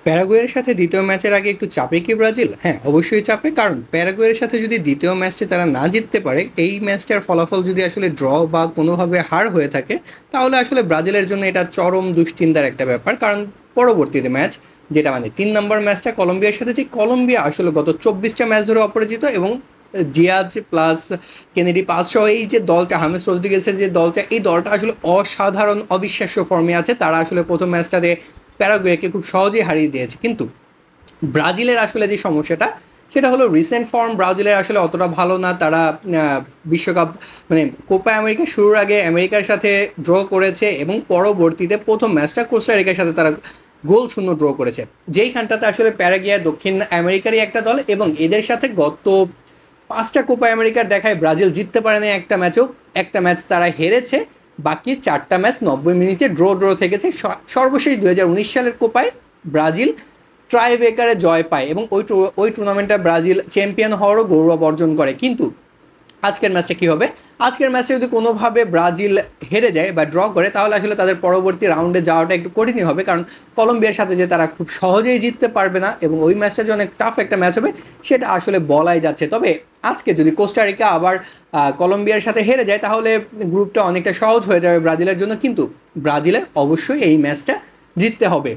প্যারাগুয়ের সাথে দ্বিতীয় ম্যাচের আগে একটু চাপে কি ব্রাজিল? হ্যাঁ, অবশ্যই চাপে। কারণ প্যারাগুয়ের সাথে যদি দ্বিতীয় ম্যাচটি তারা না জিততে পারে, এই ম্যাচটার ফলাফল যদি আসলে ড্র বা কোনোভাবে হার হয়ে থাকে, তাহলে আসলে ব্রাজিলের জন্য এটা চরম দুশ্চিন্তার একটা ব্যাপার। কারণ পরবর্তীতে ম্যাচ, যেটা মানে 3 নম্বর ম্যাচটা কলম্বিয়ার সাথে, যে কলম্বিয়া আসলে গত 24টা ম্যাচ ধরে অপরাজিত, এবং ডিয়াজ প্লাস কেনেডি পাস সহ এই যে দলটা, হামেস রদ্রিগেসের যে দলটা, এই দলটা আসলে অসাধারণ অবিশ্বাস্য ফর্মে আছে। তারা আসলে প্রথম ম্যাচটাতে প্যারাগুয়েকে খুব সহজেই হারিয়ে দিয়েছে। কিন্তু ব্রাজিলের আসলে যে সমস্যাটা, সেটা হলো রিসেন্ট ফর্ম ব্রাজিলের আসলে অতটা ভালো না। তারা বিশ্বকাপ মানে কোপা আমেরিকা শুরুর আগে আমেরিকার সাথে ড্র করেছে, এবং পরবর্তীতে প্রথম ম্যাচটা কোস্টারিকার সাথে তারা গোল শূন্য ড্র করেছে। যেইখানটাতে আসলে প্যারাগুয়ে দক্ষিণ আমেরিকারই একটা দল, এবং এদের সাথে গত 5টা কোপা আমেরিকার দেখায় ব্রাজিল জিততে পারে না একটা ম্যাচও। একটা ম্যাচ তারা হেরেছে, বাকি 4টা ম্যাচ 90 মিনিটে ড্র থেকেছে। সর্বশেষ 2019 সালের কোপায় ব্রাজিল ট্রাইবেকারে জয় পায়, এবং ওই টুর্নামেন্টে ব্রাজিল চ্যাম্পিয়ন হওয়ারও গৌরব অর্জন করে। কিন্তু আজকের ম্যাচটা কী হবে? আজকের ম্যাচে যদি কোনোভাবে ব্রাজিল হেরে যায় বা ড্র করে, তাহলে আসলে তাদের পরবর্তী রাউন্ডে যাওয়াটা একটু কঠিনই হবে। কারণ কলম্বিয়ার সাথে যে তারা খুব সহজেই জিততে পারবে না, এবং ওই ম্যাচটা যে অনেক টাফ একটা ম্যাচ হবে, সেটা আসলে বলাই যাচ্ছে। তবে আজকে যদি কোস্টারিকা আবার কলম্বিয়ার সাথে হেরে যায়, তাহলে গ্রুপটা অনেকটা সহজ হয়ে যাবে ব্রাজিলের জন্য। কিন্তু ব্রাজিলের অবশ্যই এই ম্যাচটা জিততে হবে।